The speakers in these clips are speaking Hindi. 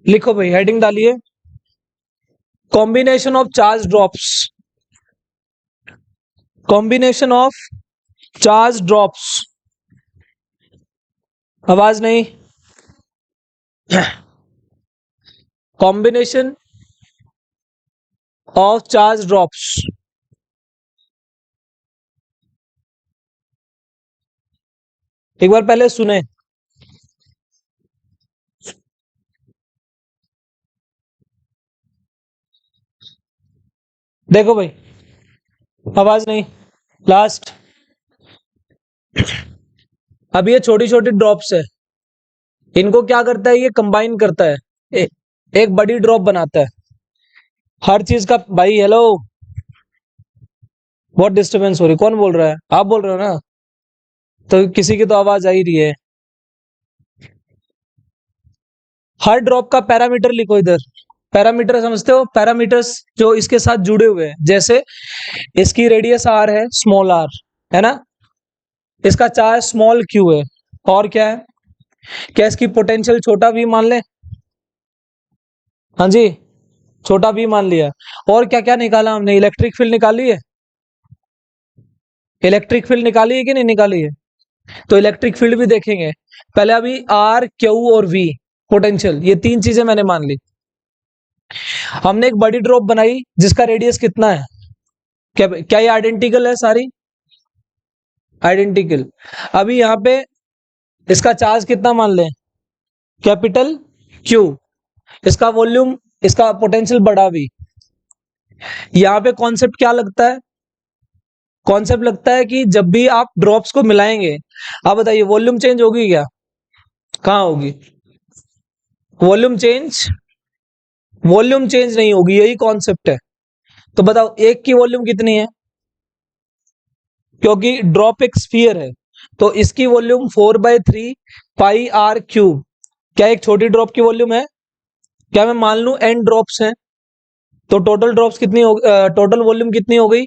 लिखो भाई, हेडिंग डालिए, combination of charge drops, combination of charge drops. आवाज नहीं। Combination of charge drops. एक बार पहले सुने। देखो भाई, आवाज नहीं। लास्ट। अब ये छोटी छोटी ड्रॉप्स है, इनको क्या करता है, ये कंबाइन करता है, एक बड़ी ड्रॉप बनाता है हर चीज का। भाई हेलो, बहुत डिस्टरबेंस हो रही, कौन बोल रहा है? आप बोल रहे हो ना, तो किसी की तो आवाज आ ही रही है। हर ड्रॉप का पैरामीटर लिखो इधर। पैरामीटर समझते हो? पैरामीटर्स जो इसके साथ जुड़े हुए हैं, जैसे इसकी रेडियस आर है, स्मॉल आर है ना, इसका चार्ज स्मॉल क्यू है, और क्या है, क्या इसकी पोटेंशियल छोटा वी मान ले? हाँ जी, छोटा वी मान लिया। और क्या क्या निकाला हमने? इलेक्ट्रिक फील्ड निकाली है, इलेक्ट्रिक फील्ड निकाली है कि नहीं निकाली है? तो इलेक्ट्रिक फील्ड भी देखेंगे। पहले अभी आर, क्यू और वी, पोटेंशियल, ये तीन चीजें मैंने मान ली। हमने एक बड़ी ड्रॉप बनाई जिसका रेडियस कितना है? क्या क्या ये आइडेंटिकल है सारी? आइडेंटिकल। अभी यहाँ पे इसका चार्ज कितना मान लें? Capital Q. इसका वॉल्यूम, इसका पोटेंशियल बड़ा वी। यहाँ पे कॉन्सेप्ट क्या लगता है? कॉन्सेप्ट लगता है कि जब भी आप ड्रॉप्स को मिलाएंगे, आप बताइए वॉल्यूम चेंज होगी क्या? कहाँ होगी वॉल्यूम चेंज? वॉल्यूम चेंज नहीं होगी, यही कॉन्सेप्ट है। तो बताओ एक की वॉल्यूम कितनी है? क्योंकि ड्रॉप एक स्फीयर है, तो इसकी वॉल्यूम 4/3 पाई आर क्यूब। क्या एक छोटी ड्रॉप की वॉल्यूम है? क्या मैं मान लूं एन ड्रॉप्स हैं, तो टोटल ड्रॉप्स कितनी हो, टोटल वॉल्यूम कितनी हो गई?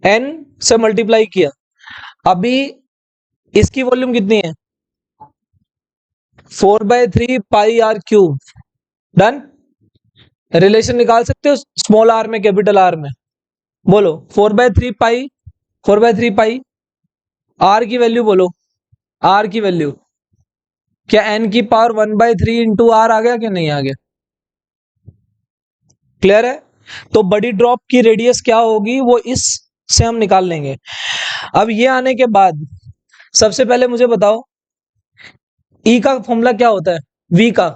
एन से मल्टीप्लाई किया। अभी इसकी वॉल्यूम कितनी है? 4/3 पाई आर क्यूब। डन। रिलेशन निकाल सकते हो स्मॉल आर में कैपिटल आर में? बोलो 4/3 पाई, 4/3 पाई आर की वैल्यू बोलो, आर की वैल्यू। क्या एन की पावर 1/3 इंटू आर आ गया कि नहीं आ गया? क्लियर है? तो बड़ी ड्रॉप की रेडियस क्या होगी वो इस से हम निकाल लेंगे। अब ये आने के बाद सबसे पहले मुझे बताओ ई का फॉर्मूला क्या होता है? वी का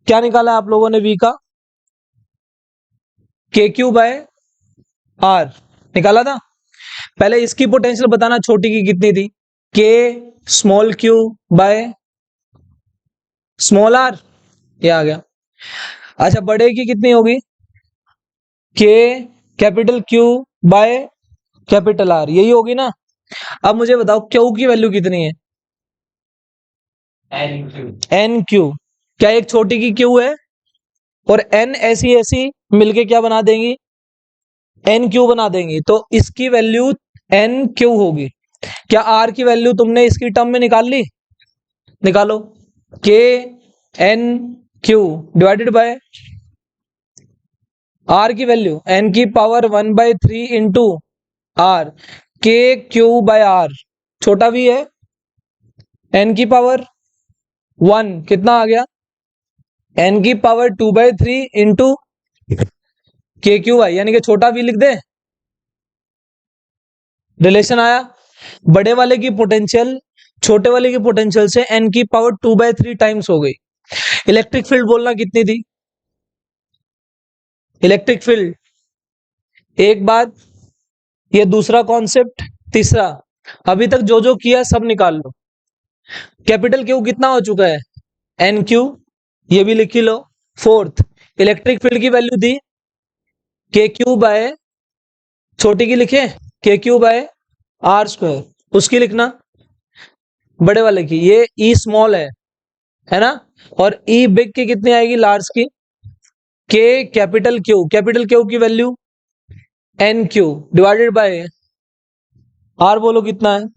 क्या निकाला आप लोगों ने? वी का के क्यू बाय आर निकाला था। पहले इसकी पोटेंशियल बताना, छोटी की कितनी थी? K small q by small r, ये आ गया। अच्छा, बड़े की कितनी होगी? K capital q by capital r, यही होगी ना। अब मुझे बताओ क्यू की वैल्यू कितनी है? N q. क्या एक छोटी की क्यू है और एन ऐसी ऐसी मिलके क्या बना देंगी? एन क्यू बना देंगी, तो इसकी वैल्यू एन क्यू होगी। क्या आर की वैल्यू तुमने इसकी टर्म में निकाल ली? निकालो। K n q divided by r की वैल्यू एन की power 1/3 into r, k Q by r, छोटा भी है, एन की पावर 1 कितना आ गया? एन की पावर 2/3 इंटू के क्यू बाय, यानी कि छोटा भी लिख दे। रिलेशन आया। बड़े वाले की पोटेंशियल छोटे वाले की पोटेंशियल से एन की पावर 2/3 टाइम्स हो गई। इलेक्ट्रिक फील्ड बोलना कितनी थी? इलेक्ट्रिक फील्ड, एक बात, ये दूसरा कॉन्सेप्ट, तीसरा, अभी तक जो जो किया सब निकाल लो। कैपिटल क्यू कितना हो चुका है? एन क्यू, ये भी लिख ही लो। फोर्थ, इलेक्ट्रिक फील्ड की वैल्यू दी के क्यू बाय, छोटी की लिखे के क्यू बाय आर स्क्वायर, उसकी लिखना बड़े वाले की, ये ई स्मॉल है ना, और ई बिग की कितनी आएगी? लार्ज की। के कैपिटल क्यू की value n q divided by are, बोलो कितना है?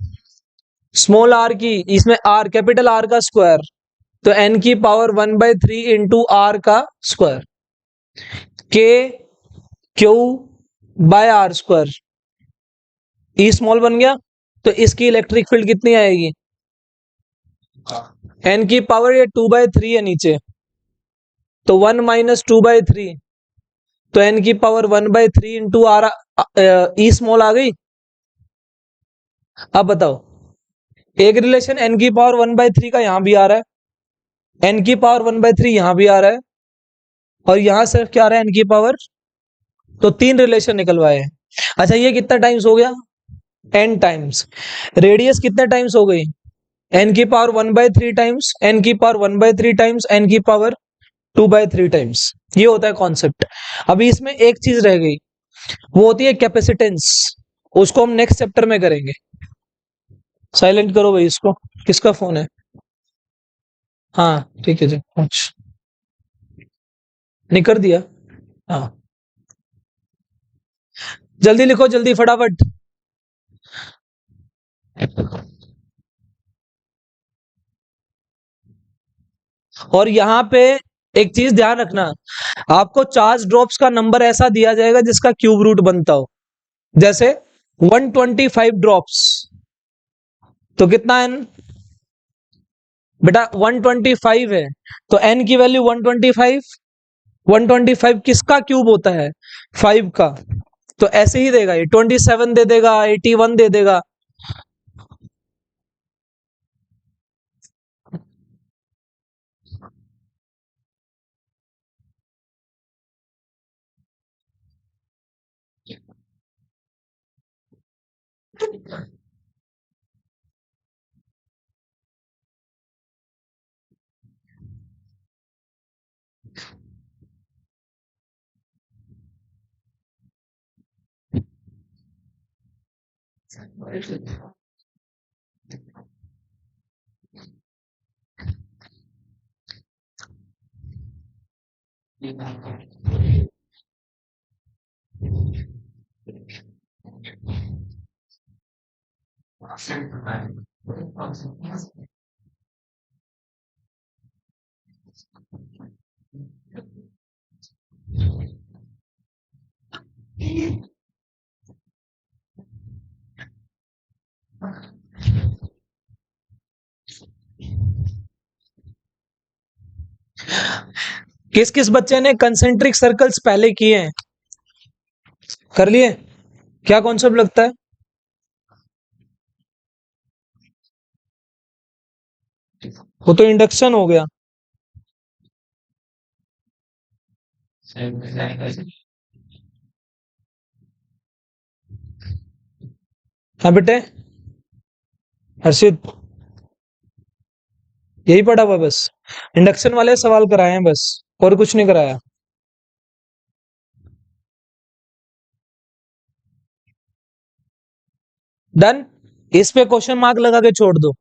स्मॉल आर की, इसमें आर कैपिटल आर का स्क्वायर, तो n की पावर 1/3 इंटू आर का square, k Q by r square, e small बन गया। तो इसकी इलेक्ट्रिक फील्ड कितनी आएगी, n की पावर ये 2/3 है नीचे, तो 1 माइनस 2/3, तो n की power 1/3 into R, E small आ गई। अब बताओ, एक रिलेशन n की पावर 1/3 का यहां भी आ रहा है, n की पावर 1/3 यहां भी आ रहा है, और यहां सिर्फ क्या आ रहा है, n की पावर। तो तीन रिलेशन निकलवाए हैं। अच्छा, ये कितना टाइम्स हो गया, n टाइम्स। रेडियस कितने टाइम्स हो गई, n की पावर 1/3 टाइम्स, n की पावर 1/3 टाइम्स, n की पावर 2/3 टाइम्स। ये होता है कॉन्सेप्ट। अभी इसमें एक चीज रह गई, वो होती है कैपेसिटेंस। उसको हम नेक्स्ट चैप्टर में करेंगे। साइलेंट करो भाई इसको, किसका फोन है। हाँ ठीक है जी, अच्छा नहीं कर दिया। हाँ जल्दी लिखो, जल्दी फटाफट। और यहाँ पे एक चीज ध्यान रखना, आपको चार्ज ड्रॉप्स का नंबर ऐसा दिया जाएगा जिसका क्यूब रूट बनता हो। जैसे 125 ड्रॉप्स, तो कितना एन, बेटा 125 है, तो एन की वैल्यू 125। 125 किसका क्यूब होता है, 5 का। तो ऐसे ही देगा, ये 27 दे देगा, 81 दे देगा। किस किस बच्चे ने कंसेंट्रिक सर्कल्स पहले किए हैं, कर लिए, क्या कॉन्सेप्ट लगता है। वो तो इंडक्शन हो गया। हाँ बेटे, हर्षित यही पढ़ा हुआ बस, इंडक्शन वाले सवाल कराए हैं बस, और कुछ नहीं कराया। डन। इस पे क्वेश्चन मार्क लगा के छोड़ दो।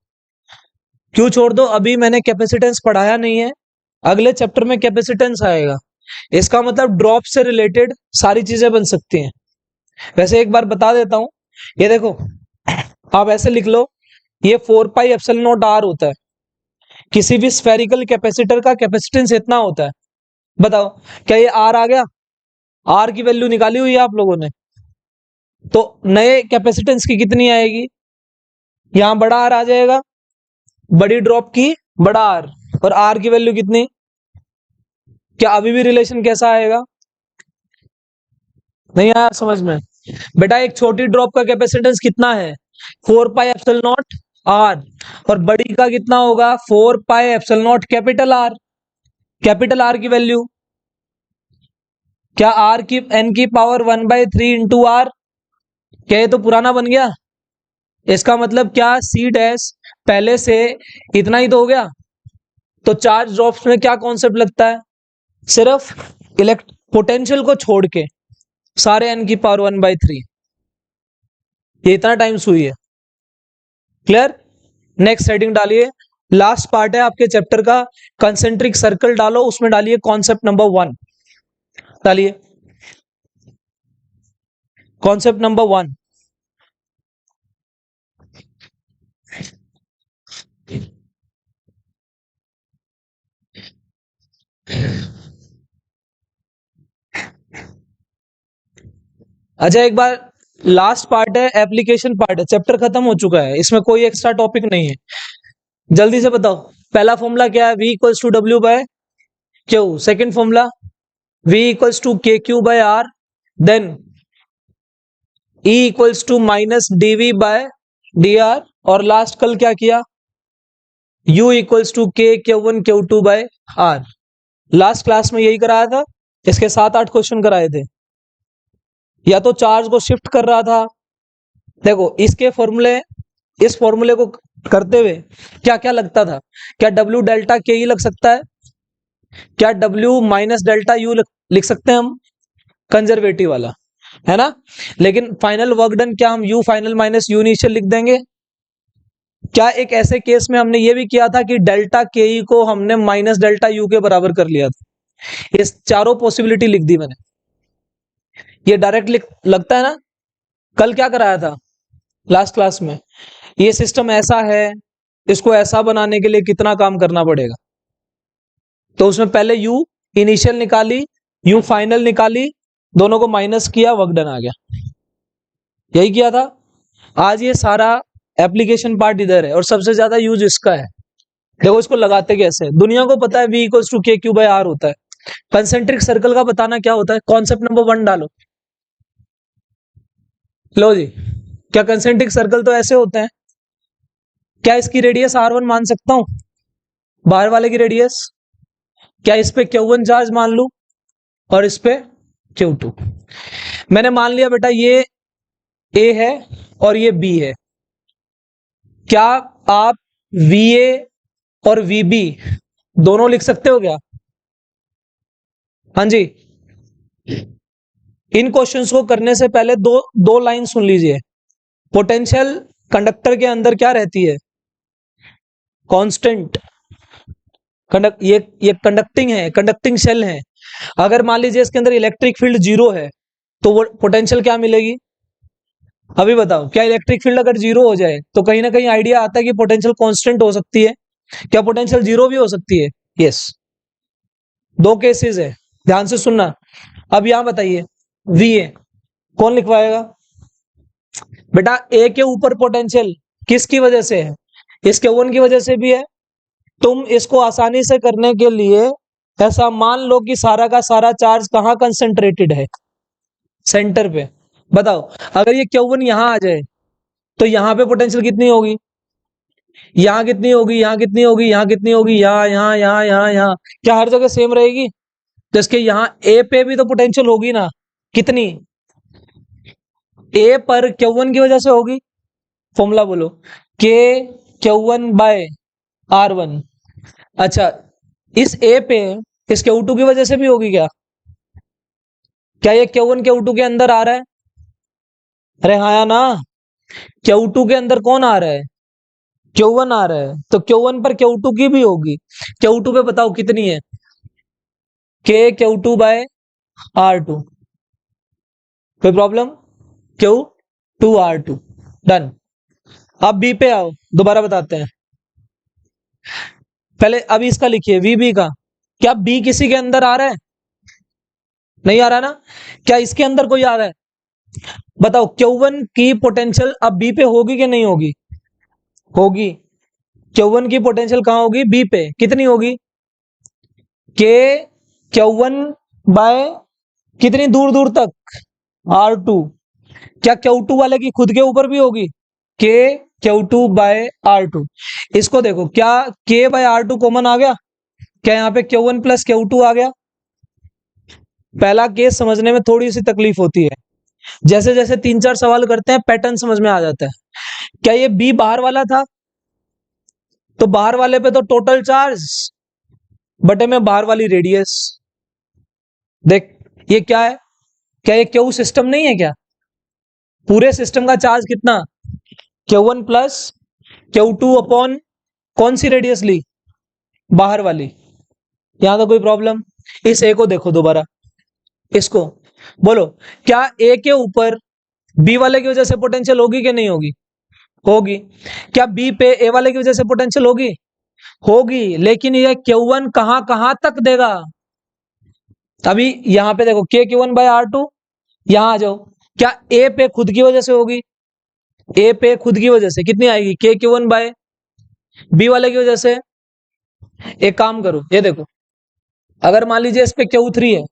क्यों छोड़ दो, अभी मैंने कैपेसिटेंस पढ़ाया नहीं है, अगले चैप्टर में कैपेसिटेंस आएगा। इसका मतलब ड्रॉप से रिलेटेड सारी चीजें बन सकती हैं। वैसे एक बार बता देता हूं, ये देखो, आप ऐसे लिख लो, ये 4 पाई एप्सिलॉन नॉट आर होता है। किसी भी स्फेरिकल कैपेसिटर का कैपेसिटेंस इतना होता है। बताओ, क्या ये आर आ गया, आर की वैल्यू निकाली हुई है आप लोगों ने। तो नए कैपेसिटेंस की कितनी आएगी, यहां बड़ा आर आ जाएगा, बड़ी ड्रॉप की बड़ा आर, और आर की वैल्यू कितनी। क्या अभी भी रिलेशन कैसा आएगा, नहीं आया समझ में। बेटा एक छोटी ड्रॉप का कैपेसिटेंस कितना है, 4 पाई एप्सिलॉन नॉट आर, और बड़ी का कितना होगा, 4 pi epsilon not capital R. Capital are की वैल्यू क्या, आर की एन की पावर 1/3 इंटू आर। क्या ये तो पुराना बन गया। इसका मतलब क्या, सी डैश पहले से इतना ही तो हो गया। तो चार्ज ड्रॉप्स में क्या कॉन्सेप्ट लगता है, सिर्फ इलेक्ट पोटेंशियल को छोड़ के सारे एन की पावर 1/3, ये इतना टाइम्स हुई है। क्लियर। नेक्स्ट हेडिंग डालिए, लास्ट पार्ट है आपके चैप्टर का, कंसेंट्रिक सर्कल डालो, उसमें डालिए कॉन्सेप्ट नंबर 1, डालिए कॉन्सेप्ट नंबर 1। अच्छा, एक बार लास्ट पार्ट है, एप्लीकेशन पार्ट है, चैप्टर खत्म हो चुका है, इसमें कोई एक्स्ट्रा टॉपिक नहीं है। जल्दी से बताओ, पहला फॉर्मूला क्या है? V equals to W by Q. Second formula V equals to K Q by R. Then E equals to minus dV by dr। और लास्ट कल क्या किया? U इक्वल्स टू के Q1 Q2 bye R। Last class में यही कराया था, इसके 7-8 क्वेश्चन कराए थे। या तो चार्ज को शिफ्ट कर रहा था। देखो इसके फॉर्मूले, इस फॉर्मूले को करते हुए क्या क्या लगता था? क्या W डेल्टा के ही लग सकता है? क्या W माइनस डेल्टा यू लिख सकते हैं हम, कंजर्वेटिव वाला, है ना? लेकिन फाइनल वर्क डन क्या हम U final minus U initial लिख देंगे? क्या एक ऐसे केस में हमने ये भी किया था कि डेल्टा के ई को हमने माइनस डेल्टा यू के बराबर कर लिया था? ये चारों पॉसिबिलिटी लिख दी मैंने। ये डायरेक्ट लगता है ना? कल क्या कराया था लास्ट क्लास में? ये सिस्टम ऐसा है, इसको ऐसा बनाने के लिए कितना काम करना पड़ेगा। तो उसमें पहले यू इनिशियल निकाली, यू फाइनल निकाली, दोनों को माइनस किया, वर्क डन आ गया। यही किया था। आज ये सारा एप्लीकेशन पार्ट इधर है और सबसे ज्यादा यूज इसका है। देखो इसको लगाते कैसे है। दुनिया को पता है V equals to K Q by are होता है। कंसेंट्रिक सर्कल का बताना क्या होता है? कॉन्सेप्ट नंबर 1 डालो। लो जी, क्या कंसेंट्रिक सर्कल तो ऐसे होते हैं? क्या इसकी रेडियस R1 मान सकता हूं, बाहर वाले की रेडियस? क्या इस पे Q1 चार्ज मान लू और इस पे Q2? मैंने मान लिया बेटा ये A है और ये B है। क्या आप VA और VB दोनों लिख सकते हो क्या? हाँ जी। इन क्वेश्चंस को करने से पहले दो दो लाइन सुन लीजिए। पोटेंशियल कंडक्टर के अंदर क्या रहती है? कांस्टेंट। ये कंडक्टिंग है, कंडक्टिंग सेल है। अगर मान लीजिए इसके अंदर इलेक्ट्रिक फील्ड 0 है तो वो पोटेंशियल क्या मिलेगी? अभी बताओ, क्या इलेक्ट्रिक फील्ड अगर 0 हो जाए तो कहीं ना कहीं आइडिया आता है कि पोटेंशियल कांस्टेंट हो सकती है। क्या पोटेंशियल 0 भी हो सकती है? यस। दो केसेस है, ध्यान से सुनना। अब यहां बताइए, VA कौन लिखवाएगा? बेटा ए के ऊपर पोटेंशियल किसकी वजह से है? इस Q1 की वजह से भी है। तुम इसको आसानी से करने के लिए ऐसा मान लो कि सारा का सारा चार्ज कहां कंसेंट्रेटेड है? सेंटर पे। बताओ, अगर ये Q1 यहां आ जाए तो यहां पे पोटेंशियल कितनी होगी? यहां कितनी होगी? यहां कितनी होगी? यहां कितनी होगी? यहाँ यहाँ यहाँ यहाँ यहाँ। क्या हर जगह सेम रहेगी? तो इसके यहाँ ए पे भी तो पोटेंशियल होगी ना। कितनी? ए पर Q1 की वजह से होगी। फॉर्मूला बोलो, के Q1 बाय R1। अच्छा, इस ए पे इस Q2 की वजह से भी होगी क्या? क्या ये Q1 Q2 के अंदर आ रहा है? अरे हाँ या ना? Q2 के अंदर कौन आ रहा है? Q1 आ रहा है, तो Q1 पर Q2 की भी होगी। Q2 पे बताओ कितनी है? के Q2 बाय R2। कोई प्रॉब्लम? Q2 R2 done. अब बी पे आओ, दोबारा बताते हैं। पहले अभी इसका लिखिए, VB का। क्या बी किसी के अंदर आ रहा है? नहीं आ रहा ना? क्या इसके अंदर कोई आ रहा है? बताओ, Q1 की पोटेंशियल अब बी पे होगी कि नहीं होगी? होगी। Q1 की पोटेंशियल कहां होगी? बी पे। कितनी होगी? के Q1 बाय कितनी दूर दूर तक? R2। क्या Q2 वाले की खुद के ऊपर भी होगी? के Q2 बाय R2। इसको देखो, क्या K बाय R2 कॉमन आ गया? क्या यहाँ पे Q1 प्लस Q2 आ गया? पहला केस समझने में थोड़ी सी तकलीफ होती है, जैसे जैसे 3-4 सवाल करते हैं पैटर्न समझ में आ जाता है। क्या ये बी बाहर वाला था? तो बाहर वाले पे तो टोटल चार्ज बटे में बाहर वाली रेडियस। देख ये क्या है? क्या ये क्यू सिस्टम नहीं है क्या? पूरे सिस्टम का चार्ज कितना? Q1 प्लस Q2 अपॉन कौन सी रेडियस ली? बाहर वाली। यहां तो कोई प्रॉब्लम? इस ए को देखो दोबारा, इसको बोलो, क्या ए के ऊपर बी वाले की वजह से पोटेंशियल होगी कि नहीं होगी? होगी। क्या बी पे ए वाले की वजह से पोटेंशियल होगी? होगी, लेकिन ये Q1 कहां कहां तक देगा? अभी यहां पे देखो K Q1 बाय R2, यहां आ जाओ, क्या ए पे खुद की वजह से होगी? ए पे खुद की वजह से कितनी आएगी? K Q1 बाय बी वाले की वजह से। एक काम करो, ये देखो, अगर मान लीजिए इस पे Q3 है,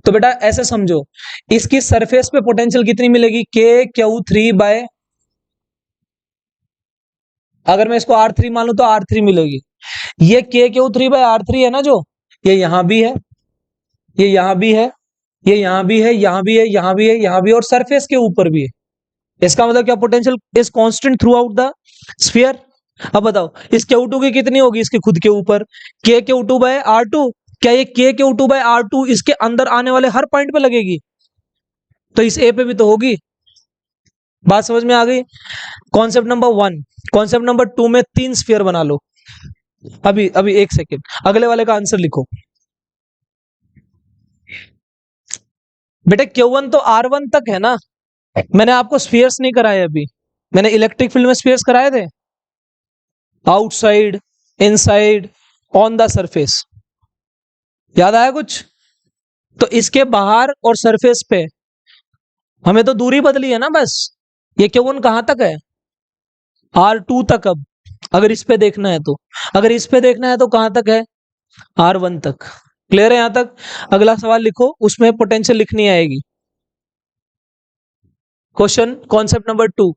तो बेटा ऐसे समझो, इसकी सरफेस पे पोटेंशियल कितनी मिलेगी? K Q3 बाय, अगर मैं इसको R3 मान लूं तो R3 मिलेगी। ये K Q3 बाय R3 है ना, जो ये यहां भी है, ये यहां भी है, ये यहां भी है, यहां भी है, यहां भी है, यहां भी है, और सरफेस के ऊपर भी है। इसका मतलब क्या? Potential is constant through out the sphere. अब बताओ, इस Q2 की कितनी होगी इसके खुद के ऊपर? K Q2 by R2। क्या ये K Q2 बाय R2 इसके अंदर आने वाले हर पॉइंट पे लगेगी? तो इस ए पे भी तो होगी। बात समझ में आ गई? Concept number 1। कॉन्सेप्ट नंबर 2 में 3 स्फीयर बना लो। अभी अभी एक सेकेंड, अगले वाले का आंसर लिखो। बेटे Q1 तो R1 तक है ना, मैंने आपको स्फीयर्स नहीं कराए अभी। मैंने इलेक्ट्रिक फील्ड में स्फीयर्स कराए थे, outside, inside, on the surface. याद आया कुछ? तो इसके बाहर और सरफेस पे हमें तो दूरी बदली है ना बस। ये Q1 कहां तक है? R2 तक। अब अगर इस पे देखना है तो, अगर इस पे देखना है तो कहां तक है? R1 तक। क्लियर है यहां तक? अगला सवाल लिखो, उसमें पोटेंशियल लिखनी आएगी। क्वेश्चन कॉन्सेप्ट नंबर 2,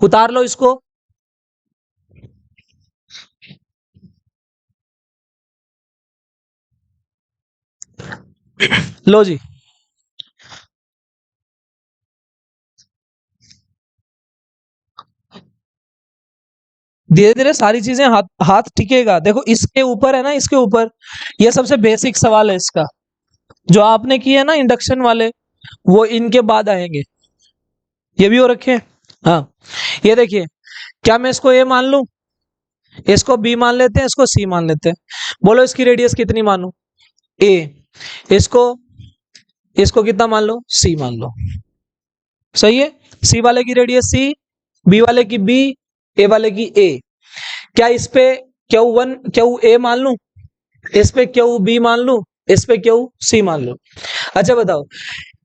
उतार लो इसको। लो जी, धीरे धीरे सारी चीजें हाथ हाथ टिकेगा। देखो इसके ऊपर है ना, इसके ऊपर, ये सबसे बेसिक सवाल है इसका, जो आपने किए है ना इंडक्शन वाले, वो इनके बाद आएंगे। ये भी हो रखे हैं। हाँ, ये देखिए, क्या मैं इसको ए मान लूं, इसको बी मान लेते हैं, इसको सी मान लेते हैं। बोलो इसकी रेडियस कितनी मानूं? ए। इसको इसको कितना मान लो? सी मान लो। सही है। सी वाले की रेडियस सी, बी वाले की बी, ए वाले की ए। क्या इस पे Q1 क्यू ए मान लूं, इस पे क्यू बी मान लूं, इस पे क्यू सी मान लूं? अच्छा बताओ,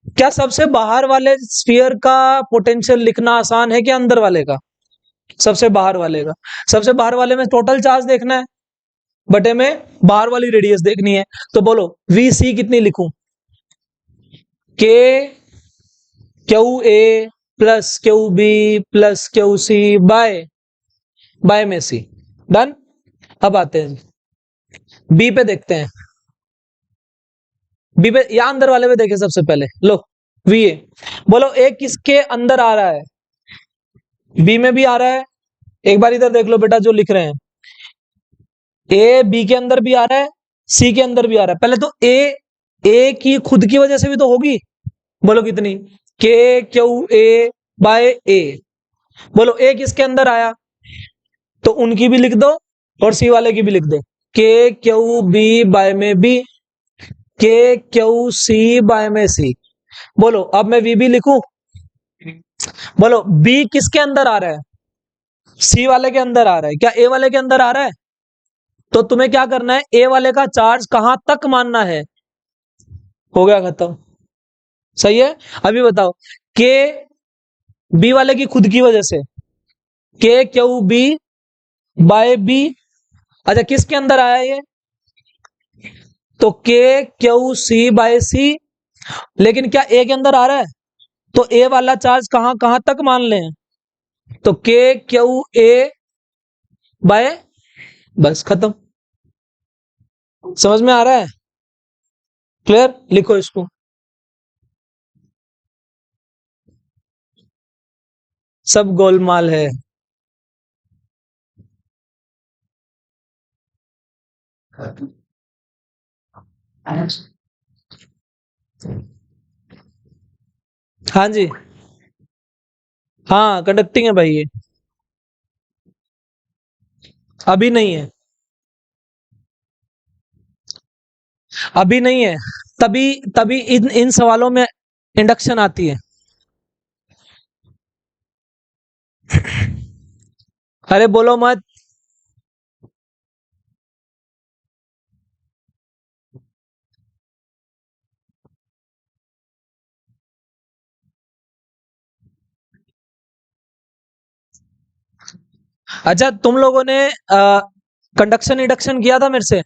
क्या सबसे बाहर वाले स्फीयर का पोटेंशियल लिखना आसान है कि अंदर वाले का? सबसे बाहर वाले का। सबसे बाहर वाले में टोटल चार्ज देखना है, बटे में बाहर वाली रेडियस देखनी है। तो बोलो वी सी कितनी लिखूं? K Q A plus Q B plus Q C by by में सी। डन। अब आते हैं बी पे, देखते हैं बी पे, या अंदर वाले पे देखें सबसे पहले। लो वी ए, बोलो ए किसके अंदर आ रहा है? बी में भी आ रहा है। एक बार इधर देख लो बेटा, जो लिख रहे हैं, ए बी के अंदर भी आ रहा है, सी के अंदर भी आ रहा है। पहले तो ए की खुद की वजह से भी तो होगी। बोलो कितनी? के क्यू ए बाय ए। बोलो ए किसके अंदर आया, तो उनकी भी लिख दो और सी वाले की भी लिख दो। के क्यू बी बाय में बी, के क्यू सी बाय में सी। बोलो अब मैं वी भी लिखूं? बोलो बी किसके अंदर आ रहा है? सी वाले के अंदर आ रहा है। क्या ए वाले के अंदर आ रहा है? तो तुम्हें क्या करना है, ए वाले का चार्ज कहां तक मानना है। हो गया खत्म। सही है। अभी बताओ, के बी वाले की खुद की वजह से, के क्यू बी बाय बी। अच्छा किसके अंदर आया ये? तो के क्यू सी बाय सी। लेकिन क्या ए के अंदर आ रहा है? तो ए वाला चार्ज कहां कहां तक मान लें? तो के क्यू ए बाय, बस खत्म। समझ में आ रहा है? क्लियर? लिखो इसको। सब गोलमाल है। हाँ जी, हाँ कंडक्टिंग है भाई ये। अभी नहीं है, अभी नहीं है। तभी तभी इन इन सवालों में इंडक्शन आती है। अरे बोलो मत। अच्छा, तुम लोगों ने कंडक्शन इंडक्शन किया था मेरे से?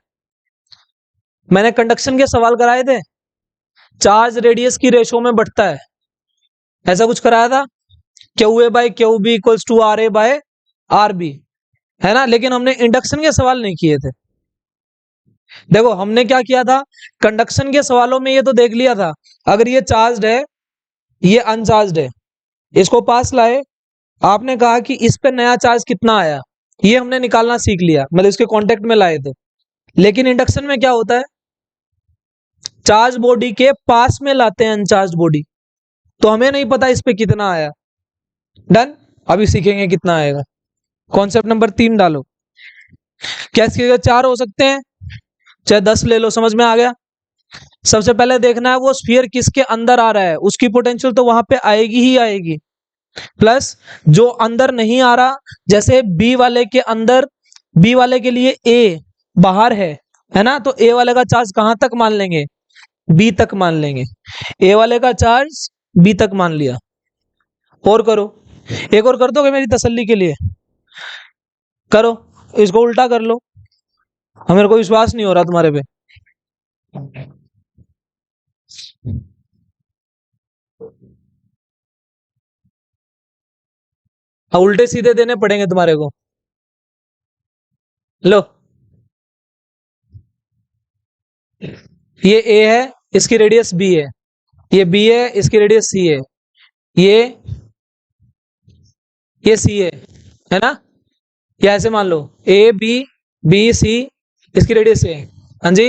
मैंने कंडक्शन के सवाल कराए थे। चार्ज रेडियस की रेशो में बढ़ता है, ऐसा कुछ कराया था। Q a by q b equals to r a by r b, है ना। लेकिन हमने इंडक्शन के सवाल नहीं किए थे। देखो हमने क्या किया था, कंडक्शन के सवालों में ये तो देख लिया था, अगर ये चार्ज्ड है, ये अनचार्ज्ड है, इसको पास लाए, आपने कहा कि इस पे नया चार्ज कितना आया, ये हमने निकालना सीख लिया, मतलब इसके कांटेक्ट में लाए थे। लेकिन इंडक्शन में क्या होता है, चार्ज बॉडी के पास में लाते हैं अनचार्ज बॉडी, तो हमें नहीं पता इस पे कितना आया। डन, अभी सीखेंगे कितना आएगा। कॉन्सेप्ट नंबर 3 डालो। क्या इसके 4 हो सकते हैं, चाहे 10 ले लो, समझ में आ गया। सबसे पहले देखना है वो स्फीयर किसके अंदर आ रहा है, उसकी पोटेंशियल तो वहां पे आएगी ही आएगी। प्लस जो अंदर नहीं आ रहा, जैसे बी वाले के अंदर, बी वाले के लिए ए बाहर है ना, तो ए वाले का चार्ज कहां तक मान लेंगे, बी तक मान लेंगे। ए वाले का चार्ज बी तक मान लिया। और करो, एक और कर दोगे मेरी तसल्ली के लिए? करो, इसको उल्टा कर लो, मेरे को विश्वास नहीं हो रहा तुम्हारे पे। हाँ, उल्टे सीधे देने पड़ेंगे तुम्हारे को। लो, ये ए है, इसकी रेडियस बी है, ये बी है, इसकी रेडियस सी है, ये सी है ना। या ऐसे मान लो ए बी, बी सी, इसकी रेडियस है, हाँ जी।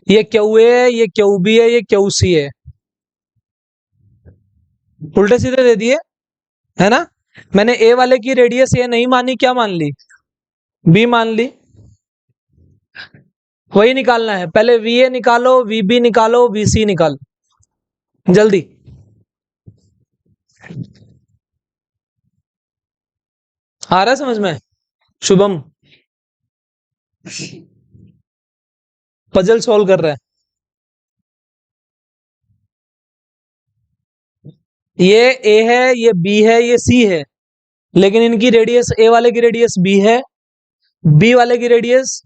ये क्यू ए है, ये क्यू बी है, ये क्यू सी है। उल्टे सीधे दे दिए, है ना। मैंने ए वाले की रेडियस ये नहीं मानी, क्या मान ली, बी मान ली। वही निकालना है, पहले वी ए निकालो, वी बी निकालो, वी सी निकालो, जल्दी। आ रहा है समझ में? शुभम पजल सॉल्व कर रहा है। ये ए है, ये बी है, ये सी है, लेकिन इनकी रेडियस, ए वाले की रेडियस बी है, बी वाले की रेडियस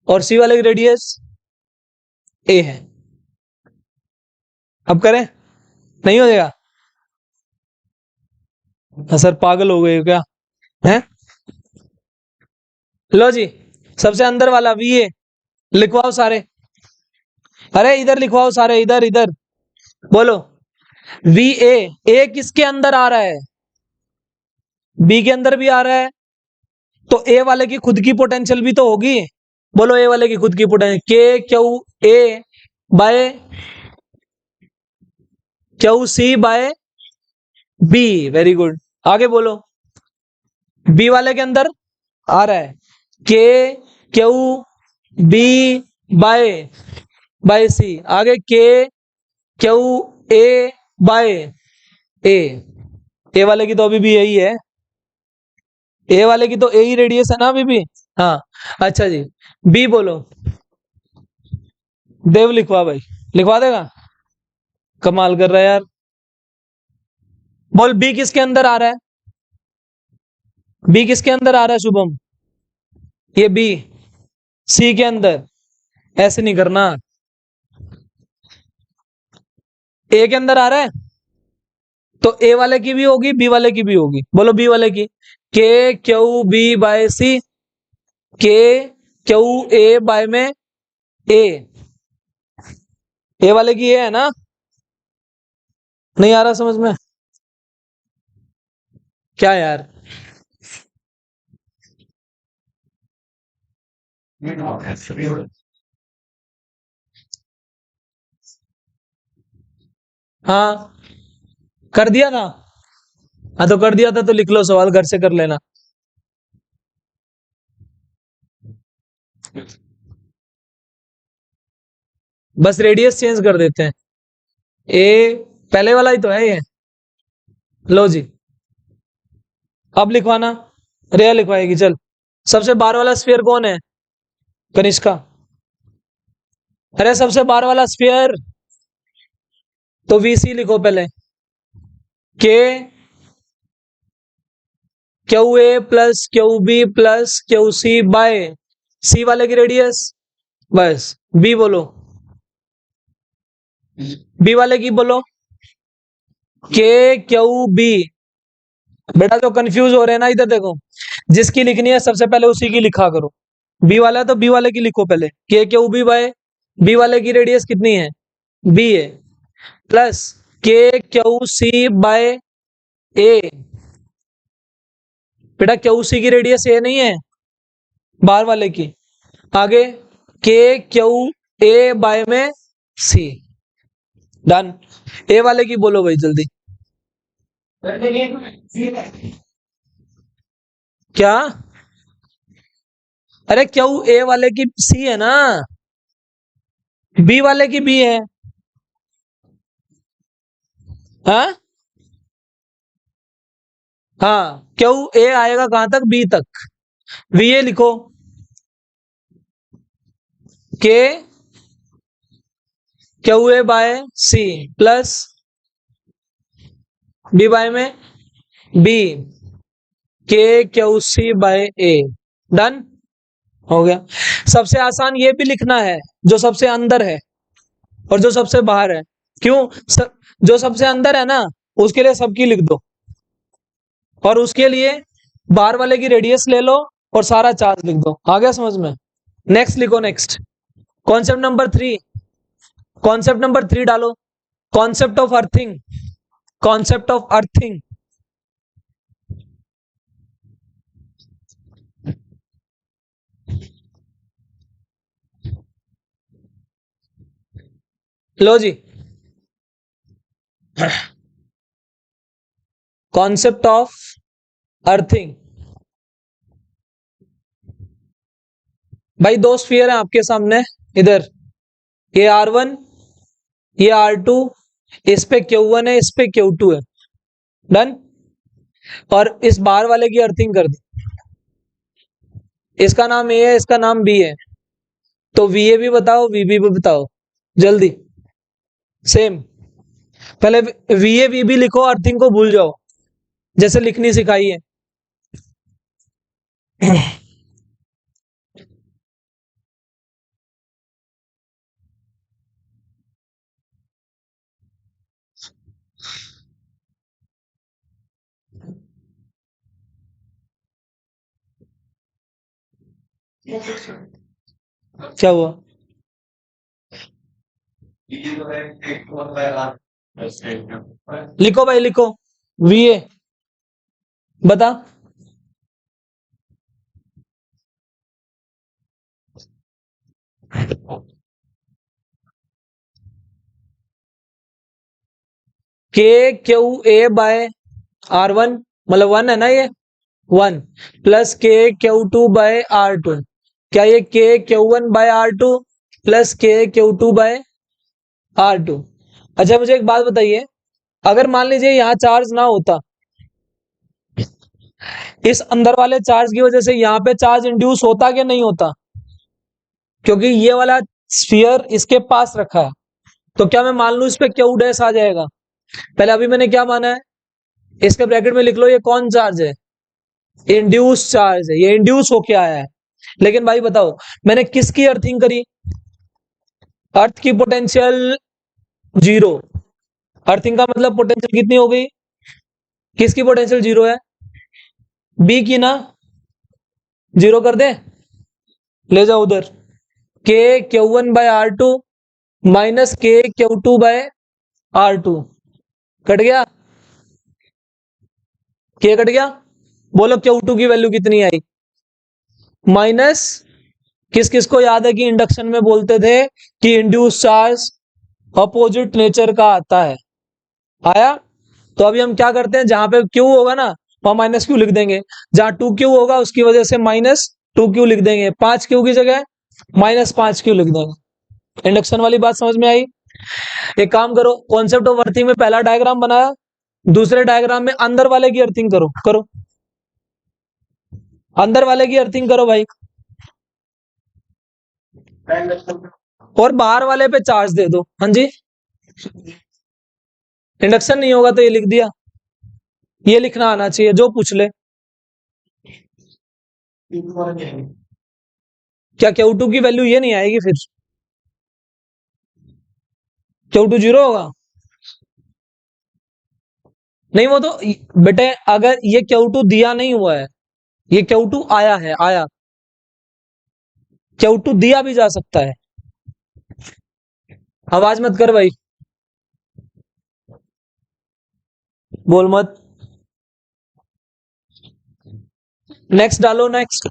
और सी वाले की रेडियस ए है। अब करें, नहीं हो जाएगा? सर पागल हो गए हो क्या, है? लो जी, सबसे अंदर वाला वी ए लिखवाओ सारे, अरे इधर लिखवाओ सारे, इधर इधर बोलो। वी ए किसके अंदर आ रहा है, बी के अंदर भी आ रहा है, तो ए वाले की खुद की पोटेंशियल भी तो होगी। बोलो ए वाले की खुद की potential, k Q a by q C by b, very good. आगे बोलो, बी वाले के अंदर आ रहा है के क्यू बी बाय बाय सी, आगे के क्यू ए बाय ए, ए वाले की तो अभी भी यही है, ए वाले की तो ए ही रेडियस है ना अभी भी। हाँ, अच्छा जी, बी बोलो। देव लिखवा भाई, लिखवा देगा, कमाल कर रहा है यार। बोल बी किसके अंदर आ रहा है, बी किसके अंदर आ रहा है शुभम, ये बी सी के अंदर, ऐसे नहीं करना, ए के अंदर आ रहा है, तो ए वाले की भी होगी, बी वाले की भी होगी। बोलो बी वाले की, के क्यू बी बाय सी, के क्यू ए बाय में ए, ए वाले की ए है ना। नहीं आ रहा समझ में, क्या यार? हाँ, कर दिया था। हाँ तो कर दिया था तो लिख लो, सवाल घर से कर लेना। बस रेडियस चेंज कर देते हैं, ए पहले वाला ही तो है ये। लो जी, अब लिखवाना, रेया लिखवाएगी, चल। सबसे बाहर वाला स्फीयर कौन है, कनिष्का। अरे सबसे बाहर वाला स्फीयर, तो वीसी लिखो पहले, K Q A plus Q B plus Q C by C वाले की रेडियस, बस बी बोलो, बी वाले की बोलो, के क्यू बी। बेटा जो कंफ्यूज हो रहे हैं ना, इधर देखो, जिसकी लिखनी है सबसे पहले उसी की लिखा करो। बी वाला है तो बी वाले की लिखो पहले, K Q B bye B वाले की रेडियस कितनी है, बी है, प्लस के क्यू सी बाय ए। बेटा क्यू सी की रेडियस ए नहीं है, बाहर वाले की। आगे के क्यू ए बाय में सी। डन। ए वाले की बोलो भाई जल्दी। क्या? अरे क्यू ए वाले की सी है ना, बी वाले की बी है। हाँ हाँ, क्यू ए आएगा कहां तक, बी तक। वी ए लिखो, k Q a by c plus b by में b k q C by a. Done हो गया। सबसे आसान ये भी लिखना है जो सबसे अंदर है और जो सबसे बाहर है। क्यों? जो सबसे अंदर है ना उसके लिए सबकी लिख दो, और उसके लिए बाहर वाले की रेडियस ले लो और सारा चार्ज लिख दो। आ गया समझ में? नेक्स्ट लिखो, next concept number 3। Concept number 3 डालो, concept of earthing. Concept of earthing. लो जी, कॉन्सेप्ट ऑफ अर्थिंग। भाई दो स्फीयर हैं आपके सामने, इधर ये R1, ये R2, इस पे Q1 है, इस पे Q2 है। डन। और इस बाहर वाले की अर्थिंग कर दी, इसका नाम ए है, इसका नाम बी है, तो वी ए भी बताओ, वीबी भी बताओ जल्दी। सेम, पहले वी ए वी बी लिखो, अर्थिंग को भूल जाओ जैसे लिखनी सिखाई है। क्या हुआ? लिखो भाई लिखो, वी ए बता। के क्यू ए बाय R1, मतलब 1 है ना ये, 1 प्लस के Q2 बाय R2। क्या ये के Q1 बाय R2 प्लस के Q2 बाय R2? अच्छा मुझे एक बात बताइए, अगर मान लीजिए यहाँ चार्ज ना होता, इस अंदर वाले चार्ज की वजह से यहाँ पे चार्ज इंड्यूस होता कि नहीं होता? क्योंकि ये वाला स्फीयर इसके पास रखा है, तो क्या मैं मान लूं इस पे क्यू डैश आ जाएगा? पहले अभी मैंने क्या माना है, इसके ब्रैकेट में लिख लो, ये कौन चार्ज है, इंड्यूस चार्ज है, ये इंड्यूस होके आया है। लेकिन भाई बताओ, मैंने किसकी अर्थिंग करी? अर्थ की पोटेंशियल जीरो। अर्थिंग का मतलब पोटेंशियल कितनी हो गई? किसकी पोटेंशियल जीरो है? बी की ना, जीरो कर दे, ले जाओ उधर। के Q1 बाय R2 माइनस के Q2 बाय R2, कट गया, के कट गया। बोलो Q2 की वैल्यू कितनी आई? माइनस, किस किस को याद है कि इंडक्शन में बोलते थे कि इंड्यूस चार्ज अपोजिट नेचर का आता है? आया? तो अभी हम क्या करते हैं, जहां पे Q होगा ना वहां माइनस क्यू लिख देंगे, जहां 2Q होगा उसकी वजह से माइनस 2Q लिख देंगे, 5Q की जगह माइनस 5Q लिख देंगे। इंडक्शन वाली बात समझ में आई? एक काम करो, कॉन्सेप्ट ऑफ अर्थिंग में पहला डायग्राम बनाया, दूसरे डायग्राम में अंदर वाले की अर्थिंग करो, करो अंदर वाले की अर्थिंग करो भाई, और बाहर वाले पे चार्ज दे दो। हाँ जी, इंडक्शन नहीं होगा तो ये लिख दिया, ये लिखना आना चाहिए जो पूछ ले। क्या Q2 की वैल्यू ये नहीं आएगी फिर? Q2 0 होगा? नहीं, वो तो बेटे अगर ये Q2 दिया नहीं हुआ है, ये Q2 आया है, आया, Q2 दिया भी जा सकता है। आवाज मत कर भाई, बोल मत। नेक्स्ट डालो, नेक्स्ट।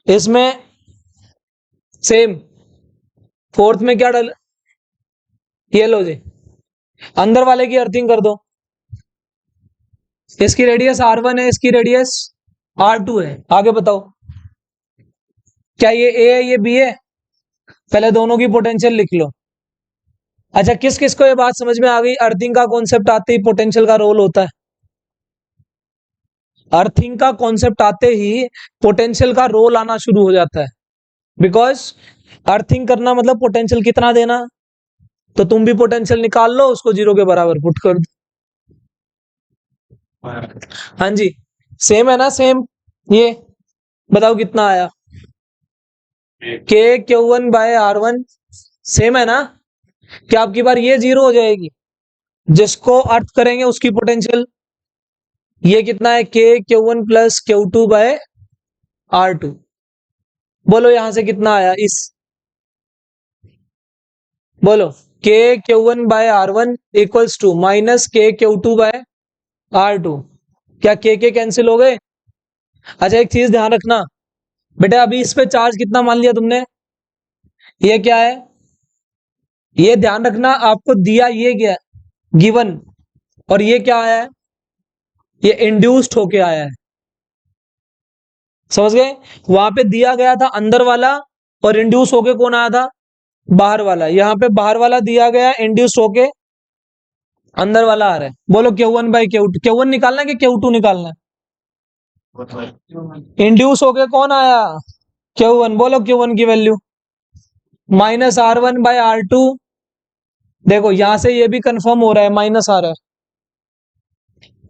इसमें सेम फोर्थ में क्या डाल, ये लो जी, अंदर वाले की अर्थिंग कर दो। इसकी रेडियस R1 है, इसकी रेडियस R2 है। आगे बताओ, क्या ये A है, ये B है? पहले दोनों की पोटेंशियल लिख लो। अच्छा, किस किस को ये बात समझ में आ गई? अर्थिंग का कॉन्सेप्ट आते ही पोटेंशियल का रोल होता है। अर्थिंग का कॉन्सेप्ट आते ही पोटेंशियल का रोल आना शुरू हो जाता है। बिकॉज अर्थिंग करना मतलब पोटेंशियल कितना देना, तो तुम भी पोटेंशियल निकाल लो, उसको 0 के बराबर पुट कर दो। हाँ जी, सेम है ना, सेम। ये बताओ कितना आया? K Q1/R1 सेम है ना? क्या आपकी बार ये 0 हो जाएगी? जिसको अर्थ करेंगे उसकी पोटेंशियल, ये कितना है? K Q1 + Q2/R2। बोलो यहां से कितना आया? इस बोलो, K Q1/R1 equals to minus K Q2/R2। क्या K कैंसिल हो गए? अच्छा, एक चीज ध्यान रखना बेटा, अभी इस पे चार्ज कितना मान लिया तुमने? ये क्या है? ये ध्यान रखना, आपको दिया ये क्या, गिवन, और ये क्या आया है? ये इंड्यूस्ड होके आया है। समझ गए? वहां पे दिया गया था अंदर वाला, और इंड्यूस होके कौन आया था? बाहर वाला। यहाँ पे बाहर वाला दिया गया, इंड्यूस होके अंदर वाला आ रहा है। बोलो Q1/Q2, Q1 निकालना है कि Q2 निकालना है? इंड्यूस होके कौन आया? Q1। बोलो Q1 की वैल्यू -R1/R2। देखो यहां से ये भी कंफर्म हो रहा है, माइनस आ रहा है,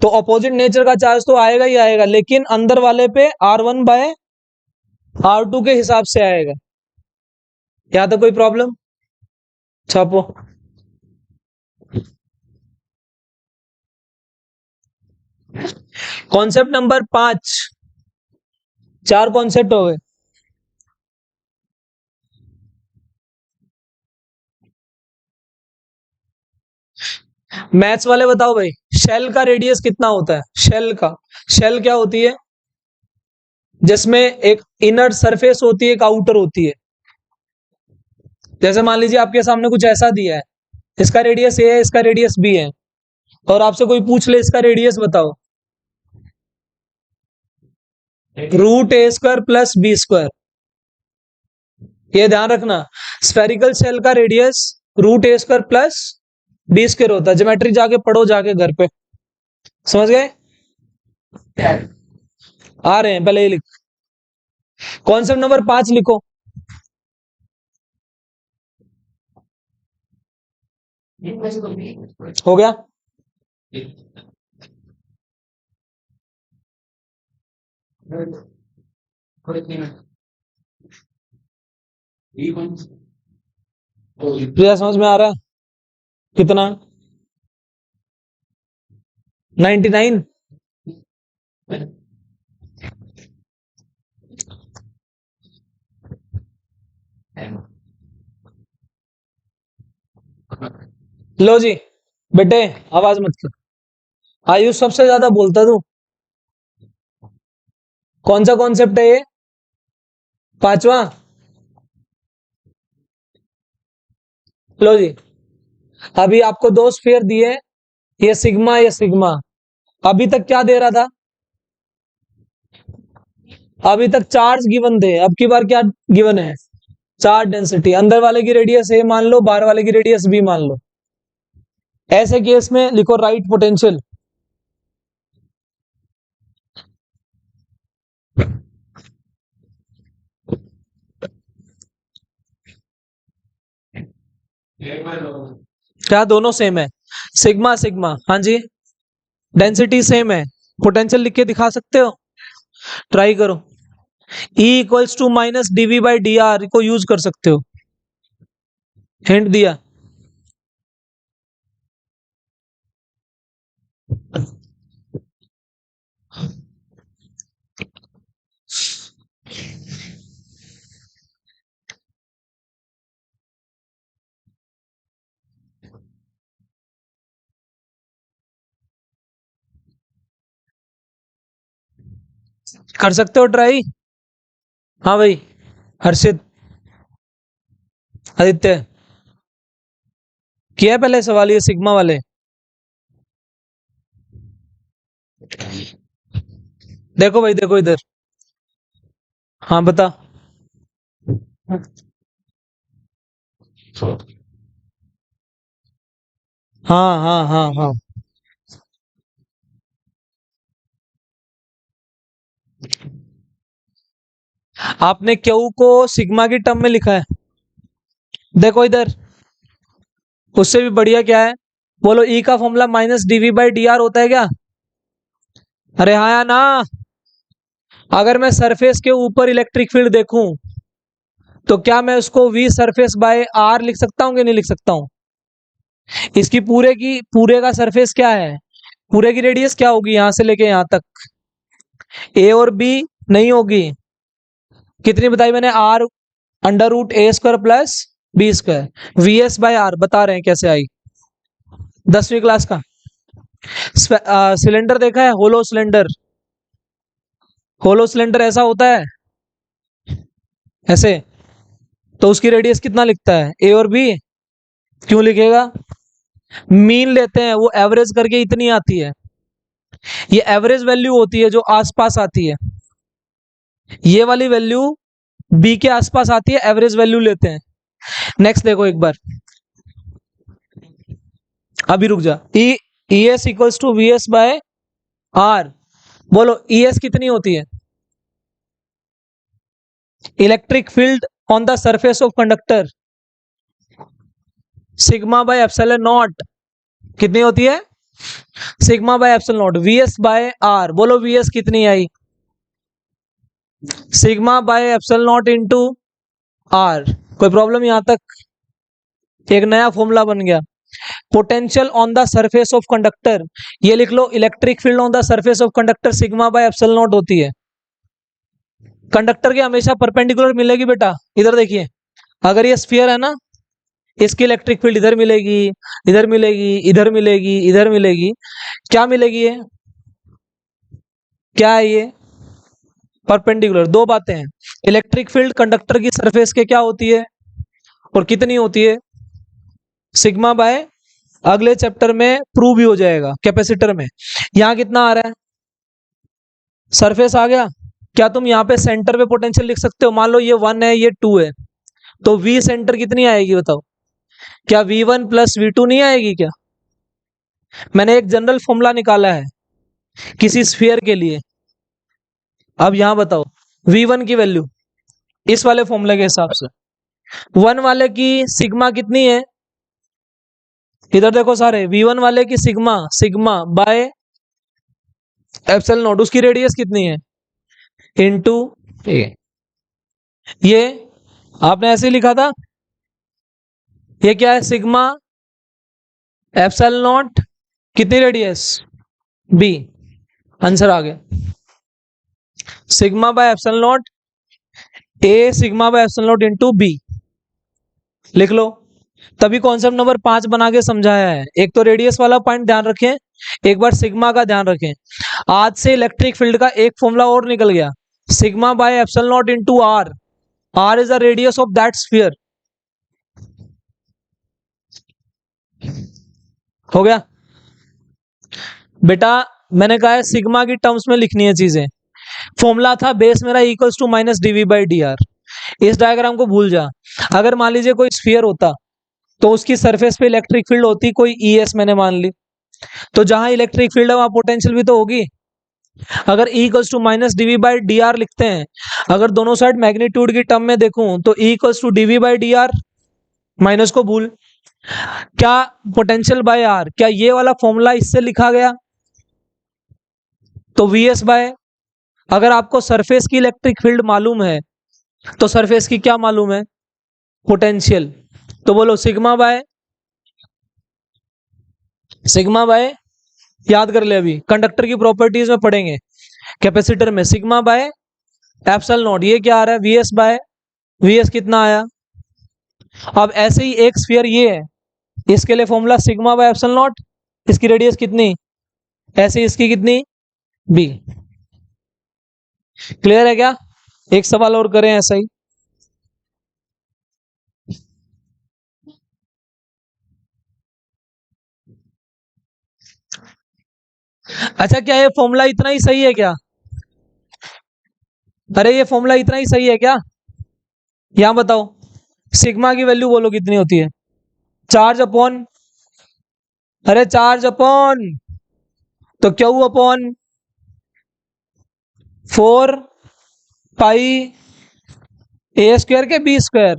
तो अपोजिट नेचर का चार्ज तो आएगा ही आएगा, लेकिन अंदर वाले पे R1/R2 के हिसाब से आएगा। यहां तक कोई प्रॉब्लम? छापो। कॉन्सेप्ट नंबर 5, 4 कॉन्सेप्ट हो गए। मैथ्स वाले बताओ भाई, शेल का रेडियस कितना होता है? शेल क्या होती है? जिसमें एक इनर सरफेस होती है, एक आउटर होती है। जैसे मान लीजिए आपके सामने कुछ ऐसा दिया है, इसका रेडियस ए है, इसका रेडियस बी है, और आपसे कोई पूछ ले इसका रेडियस बताओ, √A² + B²। ये ध्यान रखना, स्फेरिकल शेल का रेडियस √A² + B² होता है। ज्योमेट्री जाके पढ़ो, जाके घर पे। समझ गए? आ रहे हैं, पहले ये लिख। कॉन्सेप्ट नंबर 5 लिखो। हो गया? समझ में आ रहा है? कितना? 99। लो जी बेटे, आवाज मत कर। आयुष सबसे ज्यादा बोलता तू। कौन सा कॉन्सेप्ट है ये? 5वां। लो जी, अभी आपको 2 स्फीयर दिए, ये सिग्मा, ये सिग्मा। अभी तक क्या दे रहा था? अभी तक चार्ज गिवन थे, अब की बार क्या गिवन है? Charge density. अंदर वाले की रेडियस ए मान लो, बाहर वाले की रेडियस बी मान लो। ऐसे केस में लिखो राइट पोटेंशियल। क्या दोनों सेम है? सिग्मा सिग्मा, हाँ जी। डेंसिटी सेम है, पोटेंशियल लिख के दिखा सकते हो? ट्राई करो। E equals to minus d v by d r को यूज कर सकते हो। हिंट दिया। कर सकते हो ट्राई। हाँ भाई, हर्षित, आदित्य, किया है पहले सवाल ये सिग्मा वाले? देखो भाई, देखो इधर। हाँ बता। हाँ हाँ हाँ हाँ। आपने क्यू को सिग्मा की टर्म में लिखा है। देखो इधर, उससे भी बढ़िया क्या है? बोलो, ई का formula minus d v by d r होता है क्या? अरे हाँ या ना? अगर मैं सरफेस के ऊपर इलेक्ट्रिक फील्ड देखूं तो क्या मैं उसको वी सरफेस बाय आर लिख सकता हूं कि नहीं लिख सकता हूं? इसकी पूरे का सरफेस क्या है? पूरे की रेडियस क्या होगी यहां से लेके यहां तक? ए और बी नहीं होगी। कितनी बताई मैंने? R under root a square plus b square, v S by r बता रहे हैं कैसे आई। 10वीं क्लास का सिलेंडर देखा है? Hollow cylinder. होलो सिलेंडर ऐसा होता है, ऐसे। तो उसकी रेडियस कितना लिखता है? ए और बी। क्यों लिखेगा? मीन लेते हैं, वो एवरेज करके इतनी आती है। ये एवरेज वैल्यू होती है जो आसपास आती है। ये वाली वैल्यू बी के आसपास आती है, एवरेज वैल्यू लेते हैं। नेक्स्ट देखो एक बार, अभी रुक जा। E S equals to V S by are. बोलो ई एस कितनी होती है? Electric field on the surface of conductor, sigma by epsilon naught. कितनी होती है? Sigma by epsilon naught. V S by are, बोलो वी एस कितनी आई? Sigma by epsilon naught into R. कोई प्रॉब्लम यहां तक? एक नया फॉर्मूला बन गया। Potential on the surface of conductor, ये लिख लो, electric field on the surface of conductor sigma by epsilon not होती है। कंडक्टर के हमेशा परपेंडिकुलर मिलेगी बेटा। इधर देखिए, अगर ये स्फीयर है ना, इसकी इलेक्ट्रिक फील्ड इधर मिलेगी, इधर मिलेगी, इधर मिलेगी, इधर मिलेगी। क्या मिलेगी ये? क्या है ये? परपेंडिकुलर। दो बातें हैं, इलेक्ट्रिक फील्ड कंडक्टर की सरफेस के क्या होती है और कितनी होती है? सिग्मा बाय, अगले चैप्टर में प्रूव भी हो जाएगा कैपेसिटर में। यहां कितना आ रहा है? सरफेस आ गया। क्या तुम यहाँ पे सेंटर पे पोटेंशियल लिख सकते हो? मान लो ये 1 है, ये 2 है, तो वी सेंटर कितनी आएगी बताओ? क्या V1 प्लस V2 नहीं आएगी क्या? मैंने एक जनरल फॉर्मूला निकाला है किसी स्फीयर के लिए। अब यहां बताओ, V1 की वैल्यू इस वाले फॉर्मूले के हिसाब से 1 वाले की सिग्मा कितनी है? इधर देखो सारे, V1 वाले की sigma, sigma by epsilon not, उसकी रेडियस कितनी है? इनटू ये आपने ऐसे ही लिखा था। ये क्या है? सिग्मा एप्सिलॉन नॉट, कितनी रेडियस? बी। आंसर आ गया। Sigma by epsilon naught a, sigma by epsilon naught into b. लिख लो। तभी कॉन्सेप्ट नंबर 5 बना के समझाया है। एक तो रेडियस वाला पॉइंट ध्यान रखें, एक बार सिग्मा का ध्यान रखें। आज से इलेक्ट्रिक फील्ड का एक फॉर्मूला और निकल गया, sigma by epsilon naught into r. R is the radius of that sphere. हो गया बेटा। मैंने कहा है सिग्मा की टर्म्स में लिखनी है चीजें। फॉर्मूला था बेस मेरा equals to minus d v by d r. इस डायग्राम को भूल जा। अगर मान लीजिए कोई स्फीयर होता तो उसकी सरफेस पे इलेक्ट्रिक फील्ड होती, कोई ई एस मैंने मान ली, तो जहां इलेक्ट्रिक फील्ड है वहां पोटेंशियल भी तो होगी। अगर E equals to minus d v by d r लिखते हैं, अगर दोनों साइड मैग्नीट्यूड की टर्म में देखूं तो E equals to d v by d r, minus को भूल। क्या पोटेंशियल बाय आर, क्या ये वाला फॉर्मूला इससे लिखा गया? तो वी एस बाय अगर आपको सरफेस की इलेक्ट्रिक फील्ड मालूम है तो सरफेस की क्या मालूम है? पोटेंशियल। तो बोलो सिग्मा बाय याद कर ले, अभी कंडक्टर की प्रॉपर्टीज में पढ़ेंगे। कैपेसिटर में सिग्मा बाय एप्सिलॉन नॉट, ये क्या आ रहा है? वीएस बाय वीएस कितना आया? अब ऐसे ही एक स्फीयर ये है, इसके लिए formula sigma by epsilon not, इसकी रेडियस कितनी, ऐसे इसकी कितनी, बी। क्लियर है क्या? एक सवाल और करें ऐसा ही। अच्छा, क्या ये फॉर्मूला इतना ही सही है क्या? अरे ये फॉर्मूला इतना ही सही है क्या? यहां बताओ, सिग्मा की वैल्यू बोलो कितनी होती है? चार्ज अपॉन, अरे चार्ज अपॉन, तो क्यू अपॉन 4 पाई ए स्क्वायर के बी स्क्वायर,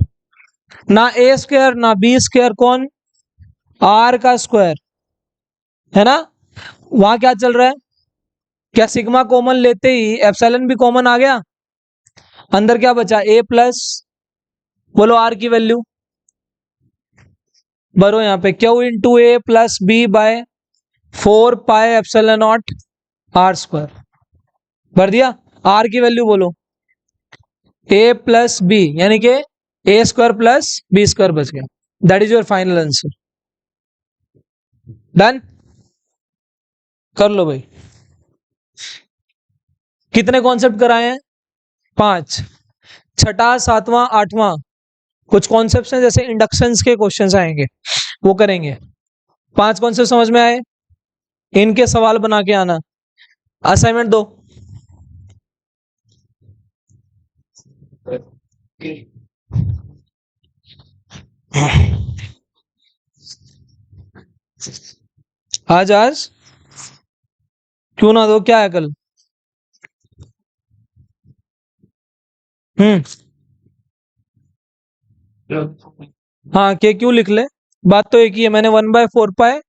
ना ए स्क्वायर ना बी स्क्वायर, कौन? आर का स्क्वायर, है ना? वहां क्या चल रहा है? क्या सिग्मा कॉमन लेते ही एप्सिलॉन भी कॉमन आ गया? अंदर क्या बचा? ए प्लस, बोलो आर की वैल्यू भरो यहाँ पे, q into a plus b by 4 pi epsilon naught r square, भर दिया। आर की वैल्यू बोलो, ए प्लस बी, यानी कि ए स्क्वायर प्लस बी स्क्वायर बच गया। That is your final answer. Done, कर लो भाई। कितने कॉन्सेप्ट कराए हैं? 5। छठा, सातवां, आठवां कुछ कॉन्सेप्ट्स हैं, जैसे इंडक्शंस के क्वेश्चंस आएंगे, वो करेंगे। 5 कॉन्सेप्ट समझ में आए? इनके सवाल बना के आना। असाइनमेंट दो। आज आज क्यों ना दो, क्या है कल? हम्म, हाँ के क्यों लिख ले, बात तो एक ही है। मैंने 1/4 पाई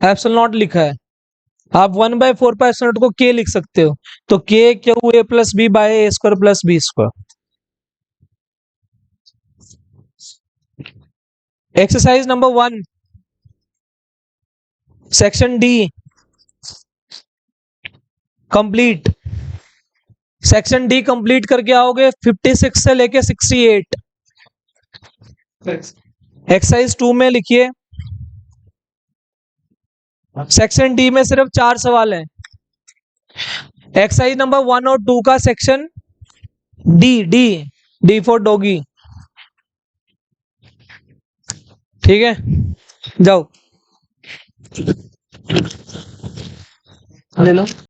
एप्सिलॉन नॉट लिखा है, आप 1/4 पाई एप्सिलॉन नॉट को के लिख सकते हो। तो k Q A plus b by a square plus b square. Exercise number 1, section d complete. Section d complete करके आओगे 56 से लेके 68। एक्सरसाइज 2 में लिखिए, सेक्शन डी में सिर्फ 4 सवाल हैं। एक्सरसाइज नंबर 1 और 2 का section D, D D for doggy. ठीक है, जाओ ले लो।